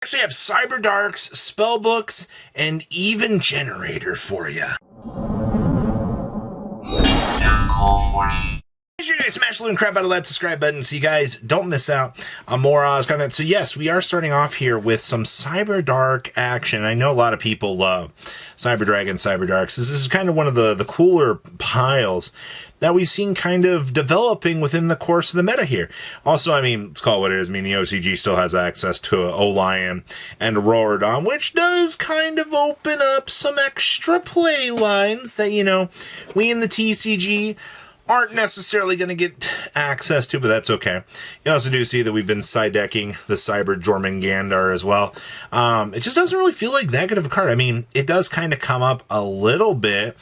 Actually have Cyberdarks, Spellbooks, and even Generaider for you. Make sure you guys smash the little crap out of that subscribe button so you guys don't miss out on more Oz content. So yes, we are starting off here with some Cyberdark action. I know a lot of people love Cyberdragon, Cyberdarks. This is kind of one of the cooler piles that we've seen kind of developing within the course of the meta here. Also, I mean, let's call it what it is. I mean, the OCG still has access to a Olion and a Roaradon, which does kind of open up some extra play lines that, you know, we in the TCG aren't necessarily going to get access to, but that's okay. You also do see that we've been side decking the Cyber Jormungandr as well. It just doesn't really feel like that good of a card. I mean, it does kind of come up a little bit,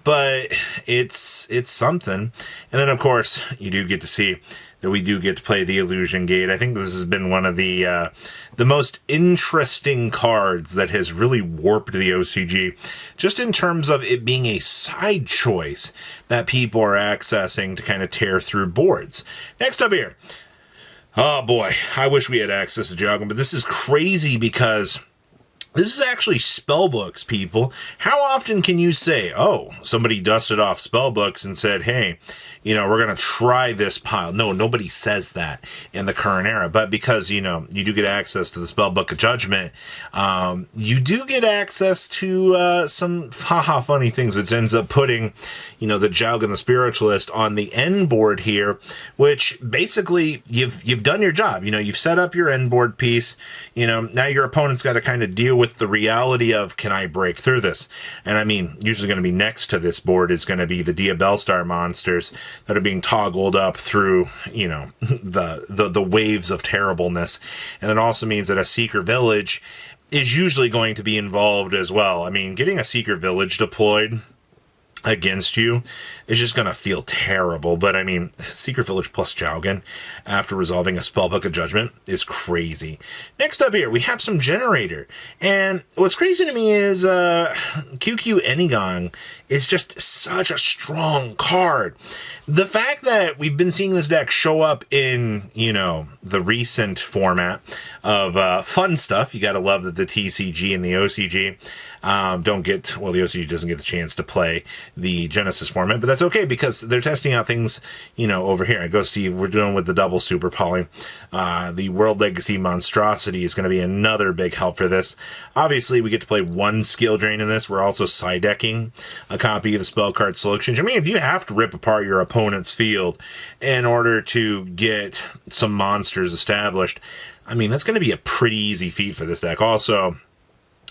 but it's something. And then, of course, you do get to see that we do get to play the Illusion Gate. I think this has been one of the most interesting cards that has really warped the OCG, just in terms of it being a side choice that people are accessing to kind of tear through boards. Next up here. Oh boy, I wish we had access to Jogging, but this is crazy because this is actually Spellbooks, people. How often can you say, oh, somebody dusted off Spellbooks and said, hey, you know, we're going to try this pile. No, nobody says that in the current era. But because, you know, you do get access to the Spellbook of Judgment, you do get access to some funny things, which ends up putting, you know, the Jowgen the Spiritualist on the end board here, which basically you've done your job. You know, you've set up your end board piece. You know, now your opponent's got to kind of deal with the reality of, can I break through this? And I mean, usually going to be next to this board is going to be the Diabellstar monsters that are being toggled up through, you know, the waves of terribleness. And it also means that a Seeker Village is usually going to be involved as well. I mean, getting a Seeker Village deployed against you is just going to feel terrible. But I mean, Seeker Village plus Jowgen after resolving a Spellbook of Judgment is crazy. Next up here, we have some Generaider. And what's crazy to me is QQ Enigang is just such a strong card. The fact that we've been seeing this deck show up in, you know, the recent format of fun stuff. You got to love that the TCG and the OCG don't get, well, the OCG doesn't get the chance to play the Genesis format, but that's okay because they're testing out things, you know, over here. I go see, we're doing with the double super poly. The World Legacy Monstrosity is going to be another big help for this. Obviously, we get to play one skill drain in this. We're also side decking a copy of the spell card selection. I mean, if you have to rip apart your opponent's field in order to get some monsters established, I mean, that's going to be a pretty easy feat for this deck. Also,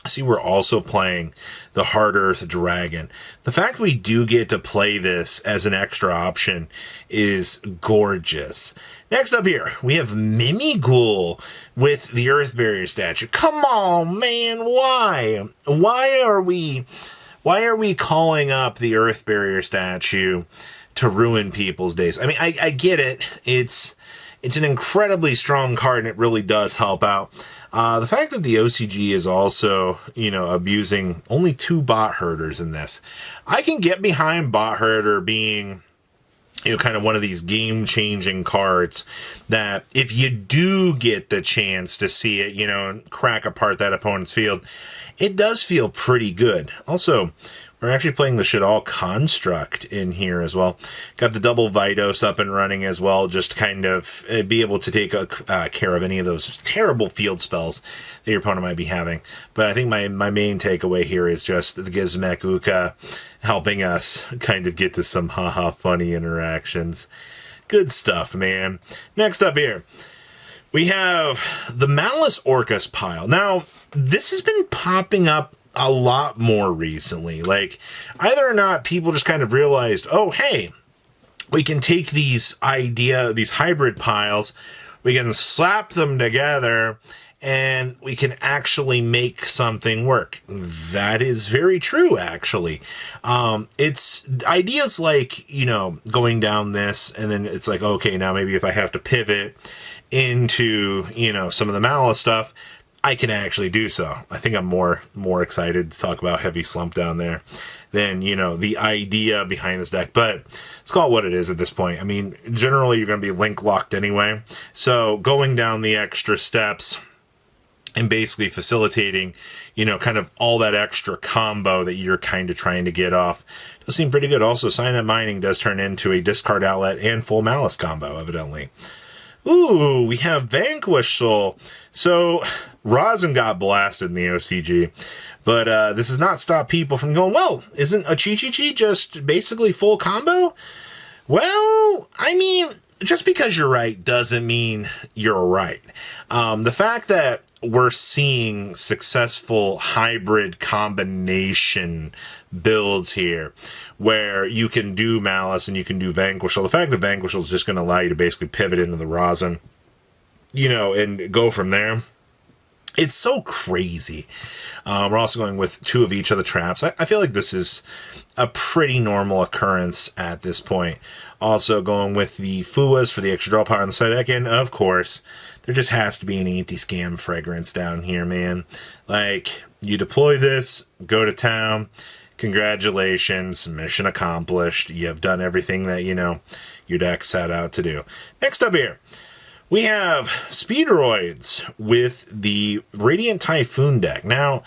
see, we're also playing the Hard Earth Dragon. The fact we do get to play this as an extra option is gorgeous. Next up here, we have Mimighoul with the Earth Barrier statue. Come on, man, why? Why are we calling up the Earth Barrier statue to ruin people's days? I mean, I get it. It's an incredibly strong card, and it really does help out. The fact that the OCG is also, you know, abusing only 2 bot herders in this. I can get behind bot herder being, you know, kind of one of these game-changing cards that if you do get the chance to see it, you know, and crack apart that opponent's field, it does feel pretty good. Also, we're actually playing the Shaddoll Construct in here as well. Got the double Vidos up and running as well, just to kind of be able to take care of any of those terrible field spells that your opponent might be having. But I think my main takeaway here is just the Gizmek Uka helping us kind of get to some haha funny interactions. Good stuff, man. Next up here, we have the Malice Orcus pile. Now, this has been popping up a lot more recently. Like, either or not, people just kind of realized, oh, hey, we can take these hybrid piles, we can slap them together, and we can actually make something work. That is very true, actually. It's ideas like, you know, going down this, and then it's like, okay, now maybe if I have to pivot into, you know, some of the Malice stuff, I can actually do so. I think I'm more excited to talk about Heavy Slump down there than, you know, the idea behind this deck. But let's call it what it is at this point. I mean, generally you're going to be link locked anyway. So going down the extra steps and basically facilitating, kind of all that extra combo that you're kind of trying to get off. Does seem pretty good. Also, Cyanide Mining does turn into a discard outlet and full Malice combo, evidently. Ooh, we have Vanquish Soul. So, Rosin got blasted in the OCG, but this has not stopped people from going, well, isn't a Chi-Chi-Chi just basically full combo? Well, I mean, just because you're right doesn't mean you're right. The fact that we're seeing successful hybrid combination builds here where you can do Malice and you can do Vanquishal. The fact that Vanquishal is just going to allow you to basically pivot into the Rosin, and go from there. It's so crazy. We're also going with 2 of each of the traps. I feel like this is a pretty normal occurrence at this point. Also going with the Fuas for the extra draw power on the side deck, and of course, there just has to be an anti-scam fragrance down here, man. Like, you deploy this, go to town, congratulations, mission accomplished. You have done everything that, your deck set out to do. Next up here, we have Speederoids with the Radiant Typhoon deck. Now,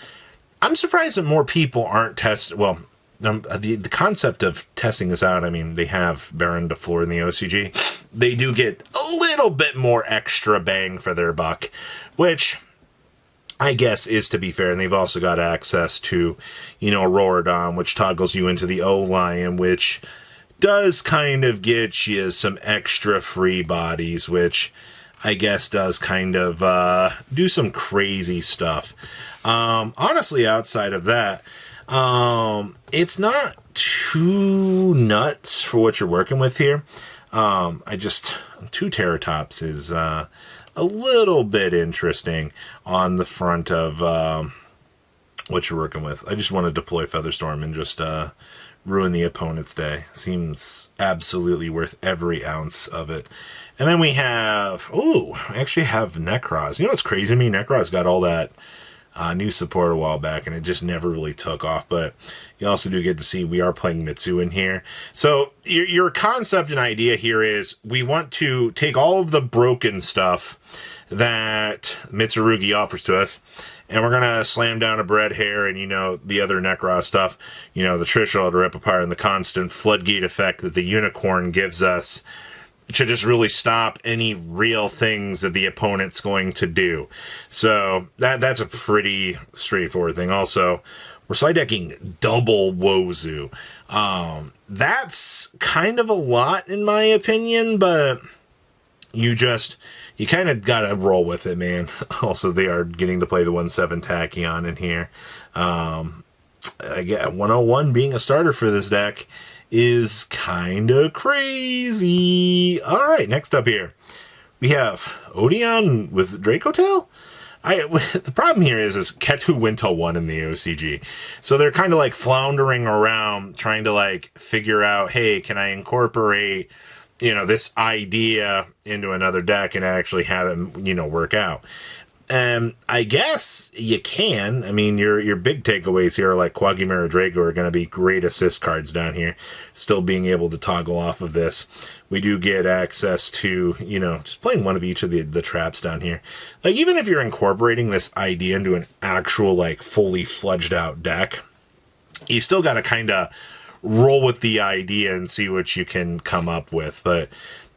I'm surprised that more people aren't testing. Well, the concept of testing this out, I mean, they have Baron de Fleur in the OCG. They do get a little bit more extra bang for their buck, which I guess is to be fair. And they've also got access to, Auroradon, which toggles you into the O-Lion, which does kind of get you some extra free bodies, which I guess does kind of do some crazy stuff. Honestly, outside of that, it's not too nuts for what you're working with here. 2 Terratops is a little bit interesting on the front of what you're working with. I just want to deploy Featherstorm and just ruin the opponent's day. Seems absolutely worth every ounce of it. And then we have, I actually have Necros. You know what's crazy to me? Necros got all that new support a while back, and it just never really took off. But you also do get to see we are playing Mitsu in here. So your concept and idea here is we want to take all of the broken stuff that Mitsurugi offers to us, and we're going to slam down a Bread Hair and, the other Necros stuff, the Trishul, the Repapire, and the constant floodgate effect that the Unicorn gives us to just really stop any real things that the opponent's going to do. So that's a pretty straightforward thing. Also, we're side decking double Wozu. That's kind of a lot in my opinion, but you kind of got to roll with it, man. Also, they are getting to play the 1/7 Tachyon in here. Again, 101 being a starter for this deck is kind of crazy. All right, next up here, we have Odeon with Dracotail. The problem here is Ketu Wintel 1 in the OCG. So they're kind of like floundering around trying to like figure out, hey, can I incorporate, this idea into another deck and actually have it, work out. I guess you can. I mean, your big takeaways here are like Quagmire Drago are going to be great assist cards down here. Still being able to toggle off of this. We do get access to, just playing one of each of the traps down here. Like, even if you're incorporating this idea into an actual, like, fully fledged out deck, you still got to kind of roll with the idea and see what you can come up with. But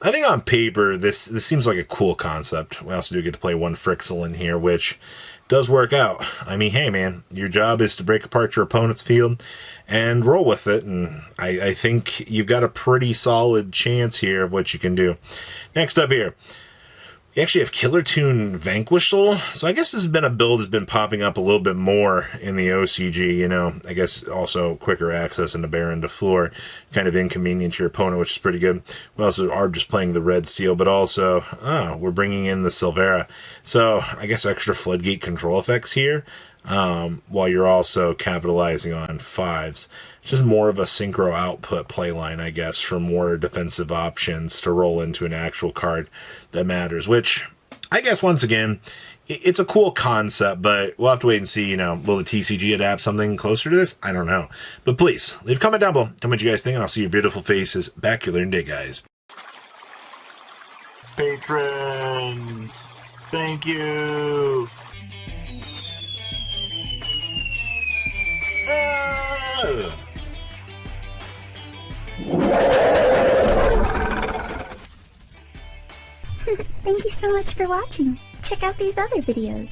I think on paper, this seems like a cool concept. We also do get to play one Frixel in here, which does work out. I mean, hey, man, your job is to break apart your opponent's field and roll with it, and I think you've got a pretty solid chance here of what you can do. Next up here, we actually have Killer Tune Vanquishal. So I guess this has been a build that's been popping up a little bit more in the OCG, I guess also quicker access into Baron de Fleur, kind of inconvenient to your opponent, which is pretty good. We also are just playing the Red Seal, but also, we're bringing in the Silvera. So I guess extra Floodgate control effects here, while you're also capitalizing on 5s. Just more of a synchro output playline, I guess, for more defensive options to roll into an actual card that matters, which I guess, once again, it's a cool concept, but we'll have to wait and see, will the TCG adapt something closer to this? I don't know. But please, leave a comment down below. Tell me what you guys think, and I'll see your beautiful faces back here later today, guys. Patrons, thank you. Whoa! Thank you so much for watching. Check out these other videos.